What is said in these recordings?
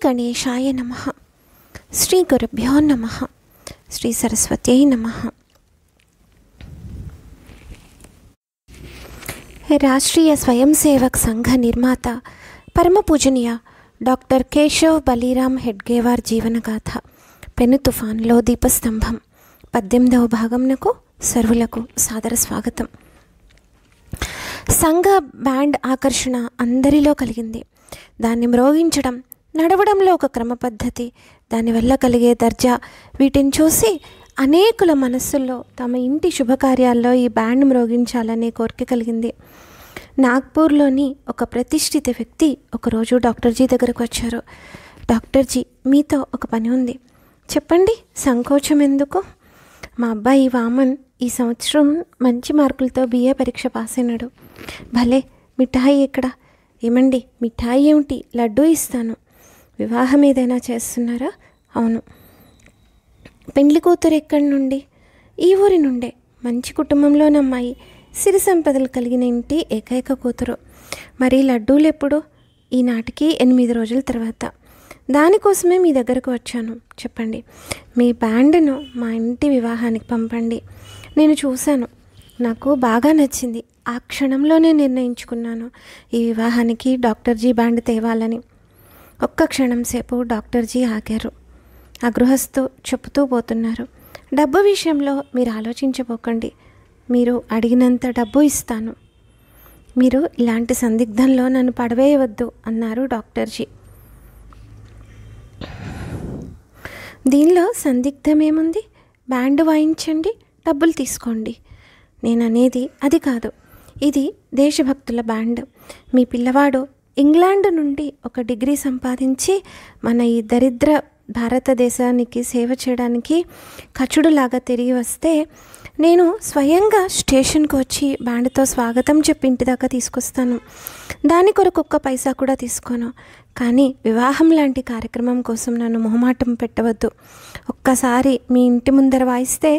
గణేశాయ నమః. శ్రీ గురుభ్యో నమః. శ్రీ సరస్వత్యై నమః. రాష్ట్రీయ స్వయం సేవక్ సంఘ నిర్మాత పరమ పూజనీయ డాక్టర్ కేశవ్ బలీరామ్ హెడ్గేవార్ జీవనగాథ పెను తుఫాన్లో దీపస్తంభం 18వ భాగంనకు సర్వులకు సాదర స్వాగతం. సంఘ బ్యాండ్ ఆకర్షణ అందరిలో కలిగింది. దాన్ని మ్రోగించడం, నడవడంలో ఒక క్రమ పద్ధతి, దానివల్ల కలిగే దర్జా, వీటిని చూసి అనేకుల మనస్సుల్లో తమ ఇంటి శుభకార్యాల్లో ఈ బ్యాండ్ మ్రోగించాలనే కోరిక కలిగింది. నాగ్పూర్లోని ఒక ప్రతిష్ఠిత వ్యక్తి ఒకరోజు డాక్టర్జీ దగ్గరకు వచ్చారు. డాక్టర్జీ, మీతో ఒక పని ఉంది, చెప్పండి. సంకోచం ఎందుకు? మా అబ్బాయి వామన్ ఈ సంవత్సరం మంచి మార్కులతో BA పరీక్ష పాస్ అయినాడు. భలే, మిఠాయి ఎక్కడ? ఏమండి, మిఠాయి ఏమిటి, లడ్డూ ఇస్తాను. వివాహం ఏదైనా చేస్తున్నారా? అవును. పెండ్లి కూతురు ఎక్కడి నుండి? ఈ ఊరి నుండే. మంచి కుటుంబంలోని అమ్మాయి, సిరి సంపదలు కలిగిన ఇంటి ఏకైక కూతురు. మరి లడ్డూలు ఎప్పుడు? ఈనాటికి 8 రోజుల తర్వాత. దానికోసమే మీ దగ్గరకు వచ్చాను. చెప్పండి. మీ బ్యాండ్ను మా ఇంటి వివాహానికి పంపండి. నేను చూశాను, నాకు బాగా నచ్చింది. ఆ క్షణంలోనే నిర్ణయించుకున్నాను ఈ వివాహానికి డాక్టర్జీ బ్యాండ్ తేవాలని. ఒక్క క్షణం సేపు డాక్టర్జీ ఆగారు. ఆ గృహస్థు చెబుతూ పోతున్నారు. డబ్బు విషయంలో మీరు ఆలోచించబోకండి. మీరు అడిగినంత డబ్బు ఇస్తాను. మీరు ఇలాంటి సందిగ్ధంలో నన్ను పడవేయవద్దు అన్నారు డాక్టర్జీ. దీనిలో సందిగ్ధమేముంది? బ్యాండ్ వాయించండి, డబ్బులు తీసుకోండి. నేననేది అది కాదు. ఇది దేశభక్తుల బ్యాండ్. మీ పిల్లవాడు ఇంగ్లాండ్ నుండి ఒక డిగ్రీ సంపాదించి మన ఈ దరిద్ర భారతదేశానికి సేవ చేయడానికి కచుడులాగా తిరిగి వస్తే నేను స్వయంగా స్టేషన్కి వచ్చి బ్యాండ్తో స్వాగతం చెప్పి ఇంటి దాకా తీసుకొస్తాను. దాని కొరకు ఒక్క పైసా కూడా తీసుకోను. కానీ వివాహం లాంటి కార్యక్రమం కోసం నన్ను మొహమాటం పెట్టవద్దు. ఒక్కసారి మీ ఇంటి ముందర వాయిస్తే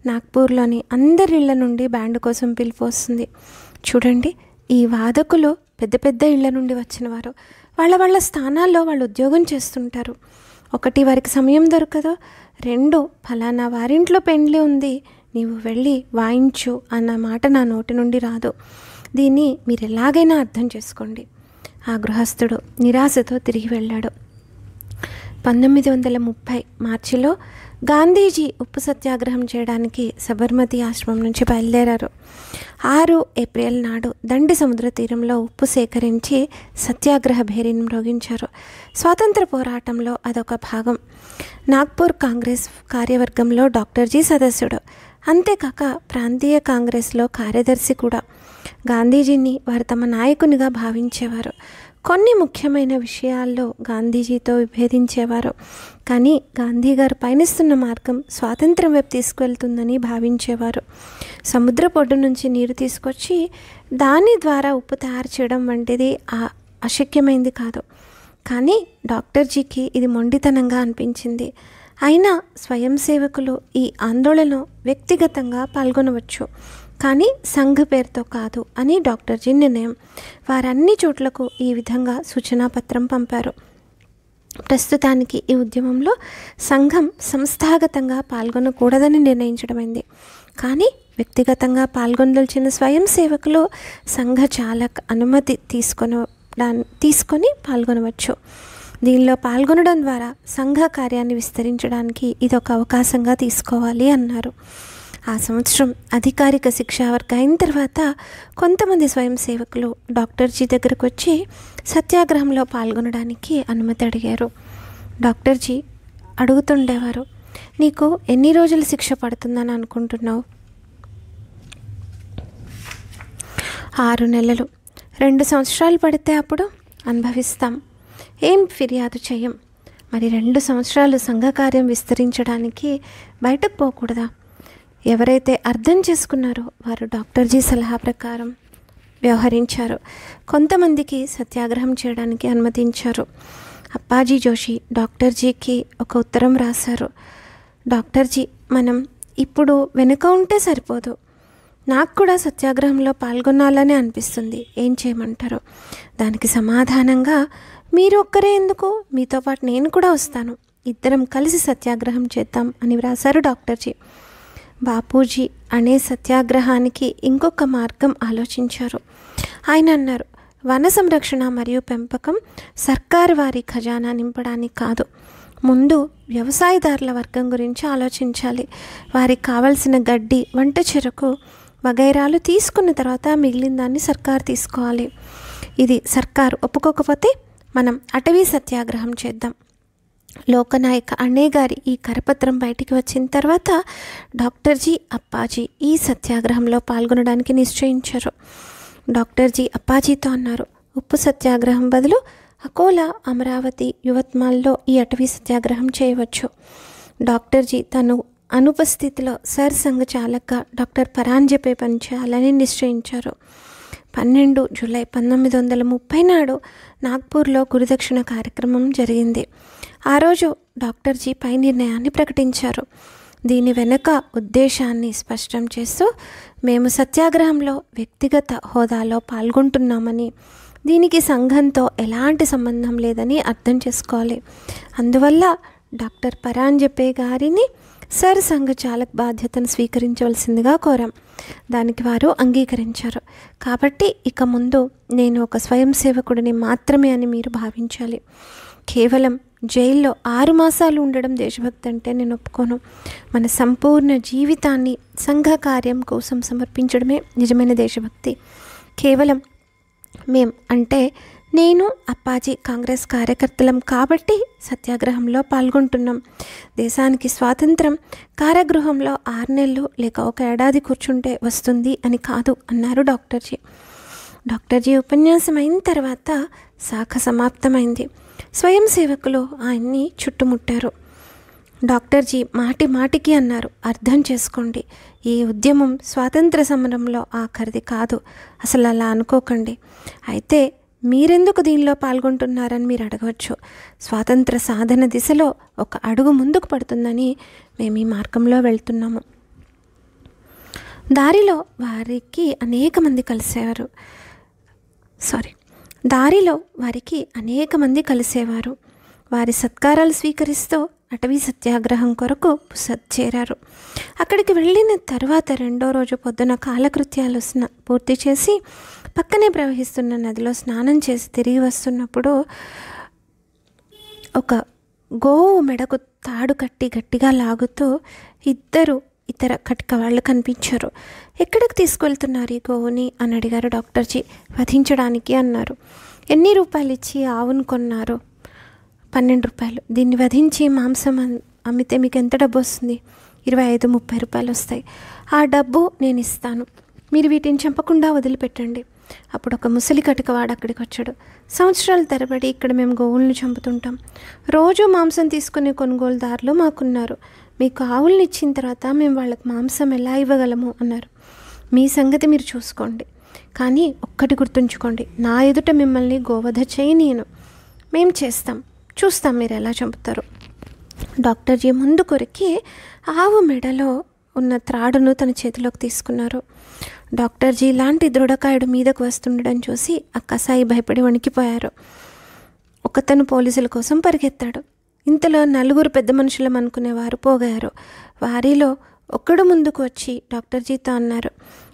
నాగ్పూర్లోని అందరిళ్ళ నుండి బ్యాండ్ కోసం పిలుపు వస్తుంది. చూడండి, ఈ వాదకులు పెద్ద పెద్ద ఇళ్ల నుండి వచ్చిన వారు. వాళ్ళ స్థానాల్లో వాళ్ళు ఉద్యోగం చేస్తుంటారు. ఒకటి, వారికి సమయం దొరకదు. 2, ఫలానా వారింట్లో పెండ్లి ఉంది, నీవు వెళ్ళి వాయించు అన్న మాట నా నోటి నుండి రాదు. దీన్ని మీరు ఎలాగైనా అర్థం చేసుకోండి. ఆ గృహస్థుడు నిరాశతో తిరిగి వెళ్ళాడు. 1930 మార్చిలో గాంధీజీ ఉప్పు సత్యాగ్రహం చేయడానికి సబర్మతి ఆశ్రమం నుంచి బయలుదేరారు. 6 ఏప్రిల్ నాడు దండి సముద్ర తీరంలో ఉప్పు సేకరించి సత్యాగ్రహ భేరీని మ్రోగించారు. స్వాతంత్ర పోరాటంలో అదొక భాగం. నాగ్పూర్ కాంగ్రెస్ కార్యవర్గంలో డాక్టర్జీ సదస్యుడు. అంతేకాక ప్రాంతీయ కాంగ్రెస్లో కార్యదర్శి కూడా. గాంధీజీని వారు తమ నాయకునిగా భావించేవారు. కొన్ని ముఖ్యమైన విషయాల్లో గాంధీజీతో విభేదించేవారు. కానీ గాంధీ గారు పయనిస్తున్న మార్గం స్వాతంత్రం వైపు తీసుకువెళ్తుందని భావించేవారు. సముద్రపు ఒడ్డు నుంచి నీరు తీసుకొచ్చి దాని ద్వారా ఉప్పు తయారు చేయడం వంటిది అశక్యమైంది కాదు. కానీ డాక్టర్జీకి ఇది మొండితనంగా అనిపించింది. అయినా స్వయం సేవకులు ఈ ఆందోళనలో వ్యక్తిగతంగా పాల్గొనవచ్చు, కానీ సంఘ పేరుతో కాదు అని డాక్టర్జీ నిర్ణయం. వారన్ని చోట్లకు ఈ విధంగా సూచనాపత్రం పంపారు. ప్రస్తుతానికి ఈ ఉద్యమంలో సంఘం సంస్థాగతంగా పాల్గొనకూడదని నిర్ణయించడమైంది. కానీ వ్యక్తిగతంగా పాల్గొనదలిచిన స్వయం సేవకులు సంఘ చాలక్ అనుమతి తీసుకొని పాల్గొనవచ్చు. దీనిలో పాల్గొనడం ద్వారా సంఘ కార్యాన్ని విస్తరించడానికి ఇది ఒక అవకాశంగా తీసుకోవాలి అన్నారు. ఆ సంవత్సరం అధికారిక శిక్షా వర్క్ అయిన తర్వాత కొంతమంది స్వయం సేవకులు డాక్టర్జీ దగ్గరకు వచ్చి సత్యాగ్రహంలో పాల్గొనడానికి అనుమతి అడిగారు. డాక్టర్జీ అడుగుతుండేవారు, నీకు ఎన్ని రోజులు శిక్ష పడుతుందని అనుకుంటున్నావు? 6 నెలలు. 2 సంవత్సరాలు పడితే అప్పుడు అనుభవిస్తాం. ఏం ఫిర్యాదు చేయం. మరి 2 సంవత్సరాలు సంఘకార్యం విస్తరించడానికి బయటకు పోకూడదా? ఎవరైతే అర్థం చేసుకున్నారో వారు డాక్టర్జీ సలహా ప్రకారం వ్యవహరించారు. కొంతమందికి సత్యాగ్రహం చేయడానికి అనుమతించారు. అప్పాజీ జోషి డాక్టర్జీకి ఒక ఉత్తరం రాశారు. డాక్టర్జీ, మనం ఇప్పుడు వెనుక ఉంటే సరిపోదు. నాకు కూడా సత్యాగ్రహంలో పాల్గొనాలని అనిపిస్తుంది, ఏం చేయమంటారు? దానికి సమాధానంగా, మీరు ఒక్కరే ఎందుకు, మీతో పాటు నేను కూడా వస్తాను, ఇద్దరం కలిసి సత్యాగ్రహం చేద్దాం అని వ్రాసారు డాక్టర్జీ. బాపూజీ అనే సత్యాగ్రహానికి ఇంకొక మార్గం ఆలోచించారు. ఆయన అన్నారు, వన సంరక్షణ మరియు పెంపకం సర్కారు వారి ఖజానా నింపడానికి కాదు, ముందు వ్యవసాయదారుల వర్గం గురించి ఆలోచించాలి. వారికి కావలసిన గడ్డి, వంట చెరకు వగైరాలు తీసుకున్న తర్వాత మిగిలిన దాన్ని సర్కారు తీసుకోవాలి. ఇది సర్కారు ఒప్పుకోకపోతే మనం అటవీ సత్యాగ్రహం చేద్దాం. లోకనాయక అన్నే గారి ఈ కరపత్రం బయటికి వచ్చిన తర్వాత డాక్టర్జీ అప్పాజీ ఈ సత్యాగ్రహంలో పాల్గొనడానికి నిశ్చయించారు. డాక్టర్జీ అప్పాజీతో అన్నారు, ఉప్పు సత్యాగ్రహం బదులు అకోలా, అమరావతి, యువత్మాల్లో ఈ అటవీ సత్యాగ్రహం చేయవచ్చు. డాక్టర్జీ తను అనుపస్థితిలో సర్ సంఘచాలక్గా డాక్టర్ పరాంజపే పనిచేయాలని నిశ్చయించారు. 12 జూలై 1930 నాడు నాగ్పూర్లో గురుదక్షిణ కార్యక్రమం జరిగింది. ఆ రోజు డాక్టర్జీ పై నిర్ణయాన్ని ప్రకటించారు. దీని వెనుక ఉద్దేశాన్ని స్పష్టం చేస్తూ, మేము సత్యాగ్రహంలో వ్యక్తిగత హోదాలో పాల్గొంటున్నామని, దీనికి సంఘంతో ఎలాంటి సంబంధం లేదని అర్థం చేసుకోవాలి. అందువల్ల డాక్టర్ పరాంజపే గారిని సర్ సంఘచాలక్ బాధ్యతను స్వీకరించవలసిందిగా కోరాం. దానికి వారు అంగీకరించారు. కాబట్టి ఇక ముందు నేను ఒక స్వయం సేవకుడిని మాత్రమే అని మీరు భావించాలి. కేవలం జైల్లో 6 మాసాలు ఉండడం దేశభక్తి అంటే నేను ఒప్పుకోను. మన సంపూర్ణ జీవితాన్ని సంఘ కార్యం కోసం సమర్పించడమే నిజమైన దేశభక్తి. కేవలం అంటే నేను, అప్పాజీ కాంగ్రెస్ కార్యకర్తలం కాబట్టి సత్యాగ్రహంలో పాల్గొంటున్నాం. దేశానికి స్వాతంత్రం కారాగృహంలో 6 నెలలు లేక 1 ఏడాది కూర్చుంటే వస్తుంది అని కాదు అన్నారు డాక్టర్జీ. డాక్టర్జీ ఉపన్యాసం అయిన తర్వాత శాఖ సమాప్తమైంది. స్వయం సేవకులు ఆయన్ని చుట్టుముట్టారు. డాక్టర్జీ మాటికి అన్నారు, అర్థం చేసుకోండి, ఈ ఉద్యమం స్వాతంత్ర సమరంలో ఆఖరిది కాదు, అసలు అలా అనుకోకండి. అయితే మీరెందుకు దీనిలో పాల్గొంటున్నారని మీరు అడగవచ్చు. స్వాతంత్ర సాధన దిశలో ఒక అడుగు ముందుకు పడుతుందని మేము ఈ మార్గంలో వెళ్తున్నాము. దారిలో వారికి అనేక మంది కలిసేవారు. వారి సత్కారాలు స్వీకరిస్తూ అటవీ సత్యాగ్రహం కొరకు పుసత్ చేరారు. అక్కడికి వెళ్ళిన తర్వాత 2వ రోజు పొద్దున కాలకృత్యాలు పూర్తి చేసి పక్కనే ప్రవహిస్తున్న నదిలో స్నానం చేసి తిరిగి వస్తున్నప్పుడు ఒక గోవు మెడకు తాడు కట్టి గట్టిగా లాగుతూ 2 ఇతర కటిక వాళ్ళు కనిపించారు. ఎక్కడికి తీసుకువెళ్తున్నారు ఈ గోవుని అని అడిగారు డాక్టర్జీ. వధించడానికి అన్నారు. ఎన్ని రూపాయలు ఇచ్చి ఆవును కొన్నారు? 12 రూపాయలు. దీన్ని వధించి మాంసం అమ్మితే మీకు ఎంత డబ్బు వస్తుంది? 25-30 రూపాయలు వస్తాయి. ఆ డబ్బు నేను ఇస్తాను, మీరు వీటిని చంపకుండా వదిలిపెట్టండి. అప్పుడు ఒక ముసలి కటికవాడు అక్కడికి వచ్చాడు. సంవత్సరాల తరబడి ఇక్కడ మేము గోవులను చంపుతుంటాం. రోజు మాంసం తీసుకునే కొనుగోలుదారులు మాకున్నారు. మీకు ఆవులను ఇచ్చిన తర్వాత మేము వాళ్ళకి మాంసం ఎలా ఇవ్వగలము అన్నారు. మీ సంగతి మీరు చూసుకోండి, కానీ ఒక్కటి గుర్తుంచుకోండి, నా ఎదుట మిమ్మల్ని గోవధ చేయనీయను. మేము చూస్తాం మీరు ఎలా చంపుతారు. డాక్టర్జీ ముందు కొరికి ఆవు మెడలో ఉన్న త్రాడును తన చేతిలోకి తీసుకున్నారు. డాక్టర్జీ లాంటి దృఢకాయుడు మీదకు వస్తుండడం చూసి ఆ కసాయి భయపడి వణికిపోయారు. ఒకతను పోలీసుల కోసం పరిగెత్తాడు. ఇంతలో 4 పెద్ద మనుషులం అనుకునేవారు పోగారు. వారిలో ఒకడు ముందుకు వచ్చి డాక్టర్జీతో అన్నారు,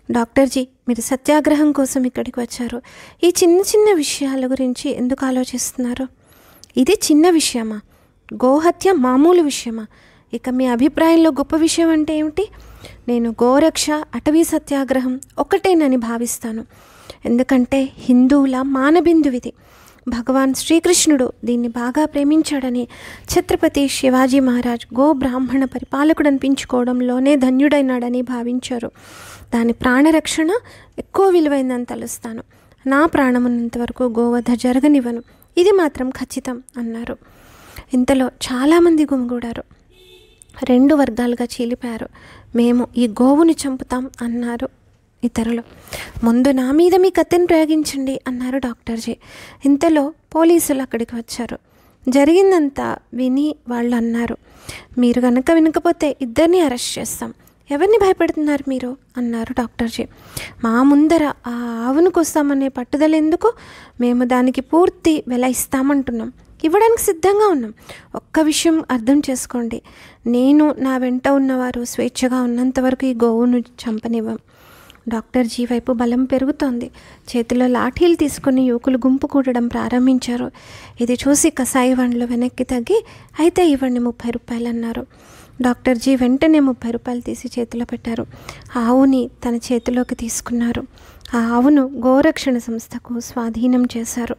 డాక్టర్జీ, మీరు సత్యాగ్రహం కోసం ఇక్కడికి వచ్చారు. ఈ చిన్న విషయాల గురించి ఎందుకు ఆలోచిస్తున్నారు? ఇది చిన్న విషయమా? గోహత్య మామూలు విషయమా? ఇక మీ అభిప్రాయంలో గొప్ప విషయం అంటే ఏమిటి? నేను గోరక్ష, అటవీ సత్యాగ్రహం ఒకటేనని భావిస్తాను. ఎందుకంటే హిందువుల మానబిందువిది. భగవాన్ శ్రీకృష్ణుడు దీన్ని బాగా ప్రేమించాడని, ఛత్రపతి శివాజీ మహారాజ్ గో బ్రాహ్మణ పరిపాలకుడు అనిపించుకోవడంలోనే ధన్యుడైనాడని భావించారు. దాని ప్రాణరక్షణ ఎక్కువ విలువైందని తలుస్తాను. నా ప్రాణమున్నంత వరకు గోవధ జరగనివ్వను, ఇది మాత్రం ఖచ్చితం అన్నారు. ఇంతలో చాలామంది గుమిగూడారు. 2 వర్గాలుగా చీలిపారు. మేము ఈ గోవుని చంపుతాం అన్నారు ఇతరులు. ముందు నా మీద మీ కత్తిని ప్రయోగించండి అన్నారు డాక్టర్జీ. ఇంతలో పోలీసులు అక్కడికి వచ్చారు. జరిగిందంతా విని వాళ్ళు అన్నారు, మీరు కనుక వినకపోతే 2 అరెస్ట్ చేస్తాం. ఎవరిని భయపెడుతున్నారు మీరు అన్నారు డాక్టర్జీ. మా ముందర ఆ ఆవును కొస్తామనే పట్టుదల ఎందుకు? మేము దానికి పూర్తి వెల ఇస్తామంటున్నాం, ఇవ్వడానికి సిద్ధంగా ఉన్నాం. ఒక్క విషయం అర్థం చేసుకోండి, నేను నా వెంట ఉన్నవారు స్వేచ్ఛగా ఉన్నంత వరకు ఈ గోవును చంపనివ్వం. డాక్టర్జీ వైపు బలం పెరుగుతోంది. చేతిలో లాఠీలు తీసుకుని యువకులు గుంపు కూడడం ప్రారంభించారు. ఇది చూసి కసాయి వాళ్ళు వెనక్కి తగ్గి, అయితే ఇవ్వండి 30 రూపాయలు అన్నారు. డాక్టర్జీ వెంటనే 30 రూపాయలు తీసి చేతిలో పెట్టారు. ఆవుని తన చేతిలోకి తీసుకున్నారు. ఆ ఆవును గోరక్షణ సంస్థకు స్వాధీనం చేశారు.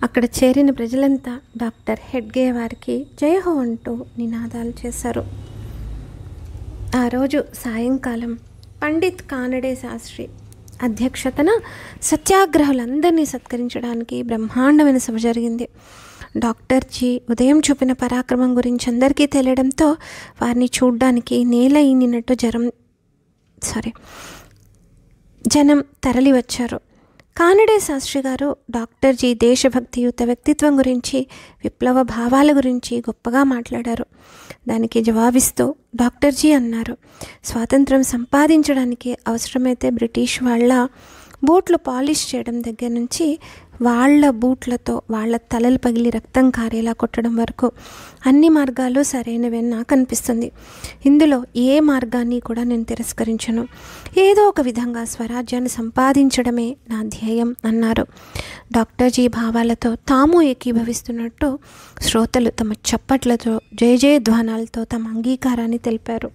అక్కడ చేరిన ప్రజలంతా డాక్టర్ హెడ్గే వారికి జయహో అంటూ నినాదాలు చేశారు. ఆ రోజు సాయంకాలం పండిత్ కానడే శాస్త్రి అధ్యక్షతన సత్యాగ్రహులందరినీ సత్కరించడానికి బ్రహ్మాండమైన సభ జరిగింది. డాక్టర్జీ ఉదయం చూపిన పరాక్రమం గురించి అందరికీ తెలియడంతో వారిని చూడ్డానికి నేల ఈనినట్టు జనం తరలి వచ్చారు. కానడే శాస్త్రి గారు డాక్టర్జీ దేశభక్తియుత వ్యక్తిత్వం గురించి, విప్లవ భావాల గురించి గొప్పగా మాట్లాడారు. దానికి జవాబిస్తూ డాక్టర్జీ అన్నారు, స్వాతంత్రం సంపాదించడానికి అవసరమైతే బ్రిటిష్ వాళ్ళ బూట్లు పాలిష్ చేయడం దగ్గర నుంచి వాళ్ళ బూట్లతో వాళ్ళ తలలు పగిలి రక్తం కారేలా కొట్టడం వరకు అన్ని మార్గాలు సరైనవని నాకు అనిపిస్తుంది. ఇందులో ఏ మార్గాన్ని కూడా నేను తిరస్కరించను. ఏదో ఒక విధంగా స్వరాజ్యాన్ని సంపాదించడమే నా ధ్యేయం అన్నారు. డాక్టర్జీ భావాలతో తాము ఏకీభవిస్తున్నట్టు శ్రోతలు తమ చప్పట్లతో జయజయధ్వానాలతో తమ అంగీకారాన్ని తెలిపారు.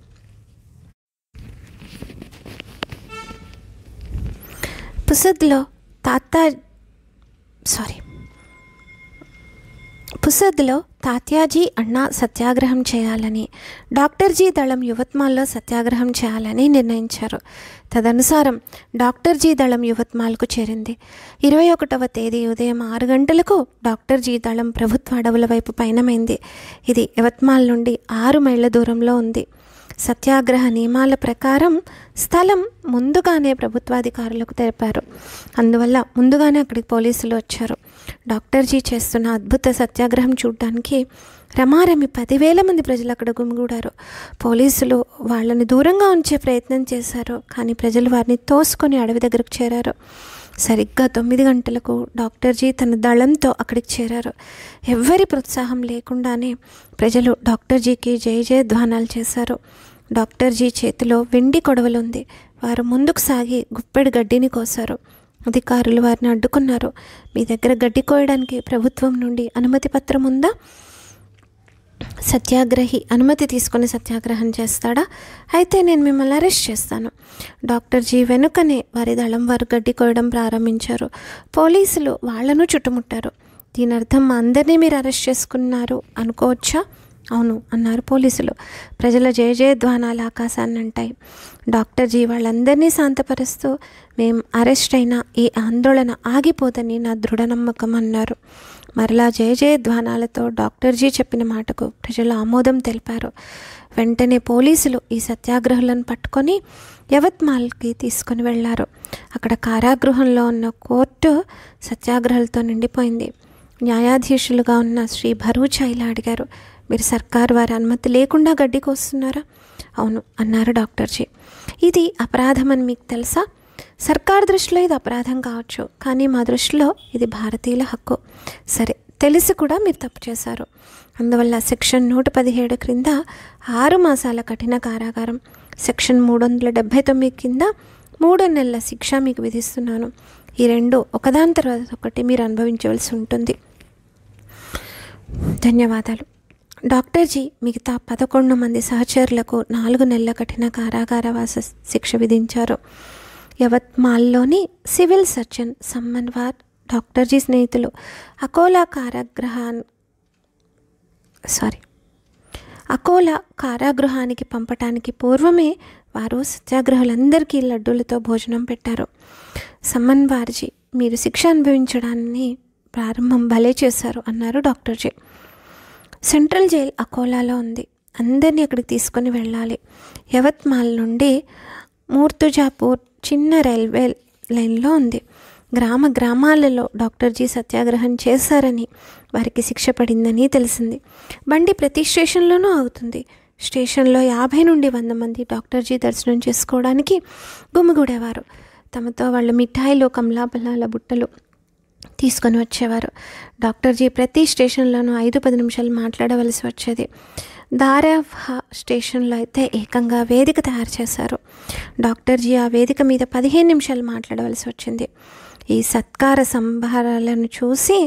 పుసద్లో తాత్యాజీ అన్నా సత్యాగ్రహం చేయాలని, డాక్టర్జీ దళం యువత్మాల్లో సత్యాగ్రహం చేయాలని నిర్ణయించారు. తదనుసారం డాక్టర్జీ దళం యువత్మాల్కు చేరింది. 21వ తేదీ ఉదయం 6 గంటలకు డాక్టర్జీ దళం ప్రభుత్వ అడవుల వైపు పయనమైంది. ఇది యవత్మాల్ నుండి 6 మైళ్ళ దూరంలో ఉంది. సత్యాగ్రహ నియమాల ప్రకారం స్థలం ముందుగానే ప్రభుత్వాధికారులకు తెలిపారు. అందువల్ల ముందుగానే అక్కడికి పోలీసులు వచ్చారు. డాక్టర్జీ చేస్తున్న అద్భుత సత్యాగ్రహం చూడడానికి రమారమి 10,000 మంది ప్రజలు అక్కడ గుమిగూడారు. పోలీసులు వాళ్ళని దూరంగా ఉంచే ప్రయత్నం చేశారు, కానీ ప్రజలు వారిని తోసుకొని అడవి దగ్గరకు చేరారు. సరిగ్గా 9 గంటలకు డాక్టర్జీ తన దళంతో అక్కడికి చేరారు. ఎవ్వరి ప్రోత్సాహం లేకుండానే ప్రజలు డాక్టర్జీకి జయజయధ్వానాలు చేశారు. డాక్టర్జీ చేతిలో వెండి కొడవలుంది. వారు ముందుకు సాగి గుప్పెడు గడ్డిని కోశారు. అధికారులు వారిని అడ్డుకున్నారు. మీ దగ్గర గడ్డి కోయడానికి ప్రభుత్వం నుండి అనుమతి పత్రం ఉందా? సత్యాగ్రహి అనుమతి తీసుకుని సత్యాగ్రహం చేస్తాడా? అయితే నేను మిమ్మల్ని అరెస్ట్ చేస్తాను. డాక్టర్జీ వెనుకనే వారి దళం వారు గడ్డి కోయడం ప్రారంభించారు. పోలీసులు వాళ్లను చుట్టుముట్టారు. దీని అర్థం మా అందరినీ మీరు అరెస్ట్ చేసుకున్నారు అనుకోవచ్చా? అవును అన్నారు పోలీసులు. ప్రజల జయజయధ్వానాలు ఆకాశాన్ని అంటాయి. డాక్టర్జీ వాళ్ళందరినీ శాంతపరుస్తూ, మేం అరెస్ట్ అయినా ఈ ఆందోళన ఆగిపోదని నా దృఢ నమ్మకం అన్నారు. మరలా జయజయధ్వానాలతో డాక్టర్జీ చెప్పిన మాటకు ప్రజలు ఆమోదం తెలిపారు. వెంటనే పోలీసులు ఈ సత్యాగ్రహులను పట్టుకొని యవత్మాల్కి తీసుకొని వెళ్లారు. అక్కడ కారాగృహంలో ఉన్న కోర్టు సత్యాగ్రహులతో నిండిపోయింది. న్యాయాధీశులుగా ఉన్న శ్రీ భరూచా ఇలా అడిగారు, మీరు సర్కారు వారి అనుమతి లేకుండా గడ్డి కోస్తున్నారా? అవును అన్నారు డాక్టర్జీ. ఇది అపరాధమని మీకు తెలుసా? సర్కార్ దృష్టిలో ఇది అపరాధం కావచ్చు, కానీ మా దృష్టిలో ఇది భారతీయుల హక్కు. సరే, తెలిసి కూడా మీరు తప్పు చేశారు. అందువల్ల సెక్షన్ 117 క్రింద 6 మాసాల కఠిన కారాగారం, సెక్షన్ 379 కింద 3 నెలల శిక్ష మీకు విధిస్తున్నాను. ఈ రెండు ఒకదాని తర్వాత ఒకటి మీరు అనుభవించవలసి ఉంటుంది. ధన్యవాదాలు. డాక్టర్జీ మిగతా 11 మంది సహచరులకు 4 నెలల కఠిన కారాగారవాస శిక్ష విధించారు. యవత్మాల్లోని సివిల్ సర్జన్ సమ్మన్వార్ డాక్టర్జీ స్నేహితులు అకోలా కారాగృహానికి పంపటానికి పూర్వమే వారు సత్యాగ్రహులందరికీ లడ్డూలతో భోజనం పెట్టారు. సమ్మన్వార్జీ, మీరు శిక్ష అనుభవించడాన్ని ప్రారంభం భలే చేశారు అన్నారు డాక్టర్జీ. సెంట్రల్ జైల్ అకోలాలో ఉంది. అందరినీ అక్కడికి తీసుకొని వెళ్ళాలి. యవత్మాల్ నుండి మూర్తుజాపూర్ చిన్న రైల్వే లైన్లో ఉంది. గ్రామాలలో డాక్టర్జీ సత్యాగ్రహం చేశారని, వారికి శిక్ష పడిందని తెలిసింది. బండి ప్రతి స్టేషన్లోనూ ఆగుతుంది. స్టేషన్లో 50 నుండి 100 మంది డాక్టర్జీ దర్శనం చేసుకోవడానికి గుమిగూడేవారు. తమతో వాళ్ళు మిఠాయిలు, కమలాపలాల బుట్టలు తీసుకొని వచ్చేవారు. డాక్టర్జీ ప్రతి స్టేషన్లోనూ 5-10 నిమిషాలు మాట్లాడవలసి వచ్చేది. దారవా స్టేషన్లో అయితే ఏకంగా వేదిక తయారు చేశారు. డాక్టర్జీ ఆ వేదిక మీద 15 నిమిషాలు మాట్లాడవలసి వచ్చింది. ఈ సత్కార సంభారాలను చూసి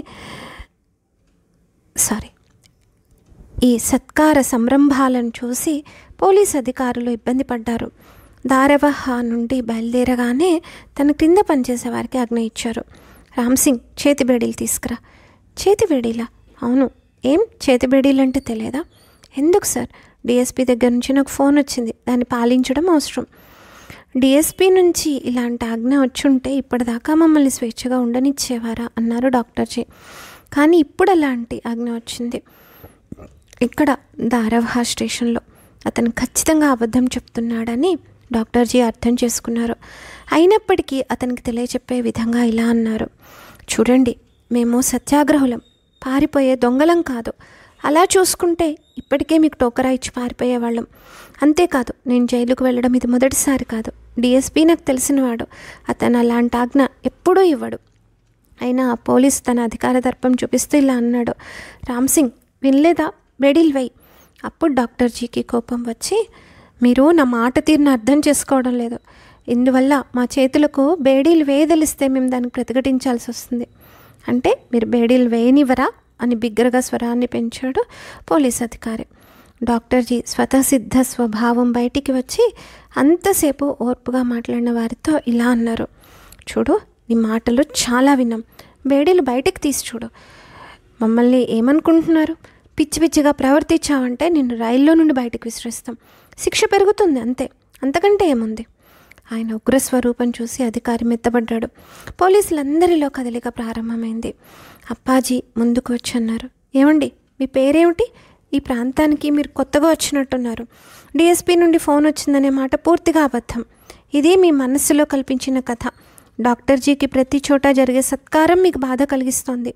ఈ సత్కార సంరంభాలను చూసి పోలీస్ అధికారులు ఇబ్బంది పడ్డారు. దారవహా నుండి బయలుదేరగానే తన క్రింద పనిచేసే వారికి ఆజ్ఞ ఇచ్చారు. రామ్సింగ్, చేతి బేడీలు తీసుకురా. చేతి బేడీలా? అవును. ఏం చేతి బేడీలు అంటే తెలియదా? ఎందుకు సార్? డిఎస్పీ దగ్గర నుంచి నాకు ఫోన్ వచ్చింది, దాన్ని పాలించడం అవసరం. డిఎస్పీ నుంచి ఇలాంటి ఆజ్ఞ వచ్చుంటే ఇప్పటిదాకా మమ్మల్ని స్వేచ్ఛగా ఉండనిచ్చేవారా అన్నారు డాక్టర్జీ. కానీ ఇప్పుడు అలాంటి ఆజ్ఞ వచ్చింది ఇక్కడ దారవహా స్టేషన్లో. అతను ఖచ్చితంగా అబద్ధం చెప్తున్నాడని డాక్టర్జీ అర్థం చేసుకున్నారు. అయినప్పటికీ అతనికి తెలియచెప్పే విధంగా ఇలా అన్నారు. చూడండి, మేము సత్యాగ్రహులం, పారిపోయే దొంగలం కాదు. అలా చూసుకుంటే ఇప్పటికే మీకు టోకరా ఇచ్చి పారిపోయేవాళ్ళం. అంతేకాదు, నేను జైలుకు వెళ్ళడం ఇది మొదటిసారి కాదు. డిఎస్పీ నాకు తెలిసినవాడు. అతను అలాంటి ఆజ్ఞ ఎప్పుడూ ఇవ్వడు. అయినా ఆ పోలీసు తన అధికార దర్పం చూపిస్తూ ఇలా అన్నాడు. రామ్సింగ్, వినలేదా? బేడీలు వేయి. అప్పుడు డాక్టర్జీకి కోపం వచ్చి, మీరు నా మాట తీరును అర్థం చేసుకోవడం లేదు. ఇందువల్ల మా చేతులకు బేడీలు వేయదలిస్తే మేము దానికి ప్రతిఘటించాల్సి వస్తుంది. అంటే మీరు బేడీలు వేయనివ్వరా అని బిగ్గరగా స్వరాన్ని పెంచాడు పోలీస్ అధికారి. డాక్టర్జీ స్వతసిద్ధ స్వభావం బయటికి వచ్చి అంతసేపు ఓర్పుగా మాట్లాడిన వారితో ఇలా అన్నారు. చూడు, నీ మాటలు చాలా విన్నాం. బేడీలు బయటికి తీసి చూడు. మమ్మల్ని ఏమనుకుంటున్నారు? పిచ్చి పిచ్చిగా ప్రవర్తించావంటే నిన్ను రైల్లో నుండి బయటకు విసిరేస్తాం. శిక్ష పెరుగుతుంది, అంతే, అంతకంటే ఏముంది? ఆయన ఉగ్రస్వరూపం చూసి అధికారి మెత్తబడ్డాడు. పోలీసులందరిలో కదలిక ప్రారంభమైంది. అప్పాజీ ముందుకు వచ్చి అన్నారు. ఏమండి, మీ పేరేమిటి? ఈ ప్రాంతానికి మీరు కొత్తగా వచ్చినట్టున్నారు. డిఎస్పీ నుండి ఫోన్ వచ్చిందనే మాట పూర్తిగా అబద్ధం. ఇది మీ మనస్సులో కల్పించిన కథ. డాక్టర్జీకి ప్రతి చోట జరిగే సత్కారం మీకు బాధ కలిగిస్తోంది.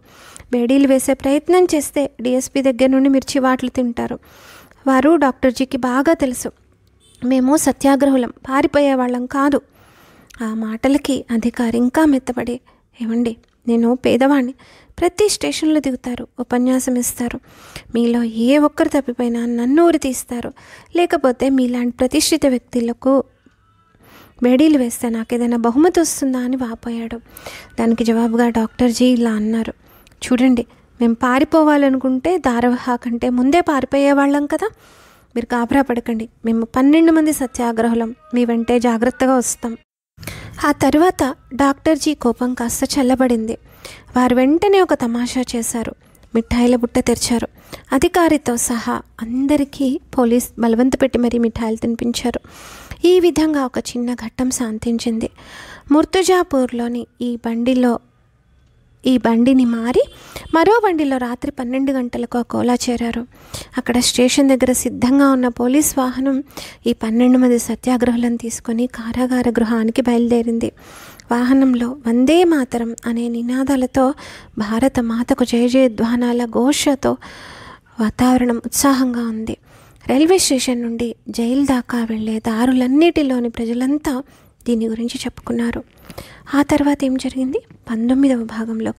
బేడీలు వేసే ప్రయత్నం చేస్తే డిఎస్పీ దగ్గర నుండి మీరు చివాట్లు తింటారు. వారు డాక్టర్జీకి బాగా తెలుసు. మేము సత్యాగ్రహులం, పారిపోయే వాళ్ళం కాదు. ఆ మాటలకి అధికారి ఇంకా మెత్తపడి, ఏమండి, నేను పేదవాణ్ణి. ప్రతి స్టేషన్లో దిగుతారు, ఉపన్యాసం ఇస్తారు. మీలో ఏ ఒక్కరు తప్పిపోయినా నన్ను ఊరి తీస్తారు. లేకపోతే మీలాంటి ప్రతిష్ఠిత వ్యక్తులకు బేడీలు వేస్తే నాకేదైనా బహుమతి వస్తుందా అని వాపోయాడు. దానికి జవాబుగా డాక్టర్జీ ఇలా అన్నారు. చూడండి, మేము పారిపోవాలనుకుంటే దారవహా కంటే ముందే పారిపోయేవాళ్ళం కదా. మీరు గాబరా పడకండి. మేము 12 మంది సత్యాగ్రహులం. మీ వెంటే జాగ్రత్తగా వస్తాం. ఆ తర్వాత డాక్టర్జీ కోపం కాస్త చల్లబడింది. వారు వెంటనే ఒక తమాషా చేశారు. మిఠాయిల బుట్ట తెరిచారు. అధికారితో సహా అందరికీ పోలీస్ బలవంత పెట్టి మరీ మిఠాయిలు తినిపించారు. ఈ విధంగా ఒక చిన్న ఘట్టం శాంతించింది. ముర్తుజాపూర్లోని ఈ బండిని మారి మరో బండిలో రాత్రి 12 గంటలకు అకోలా చేరారు. అక్కడ స్టేషన్ దగ్గర సిద్ధంగా ఉన్న పోలీస్ వాహనం ఈ 12 మంది సత్యాగ్రహులను తీసుకొని కారాగార గృహానికి బయలుదేరింది. వాహనంలో వందే మాతరం అనే నినాదాలతో, భారత మాతకు జయ జయధ్వానాల ఘోషతో వాతావరణం ఉత్సాహంగా ఉంది. రైల్వే స్టేషన్ నుండి జైలు దాకా వెళ్ళే దారులన్నిటిలోని ప్రజలంతా దీని గురించి చెప్పుకున్నారు. ఆ తర్వాత ఏం జరిగింది? 19వ భాగంలో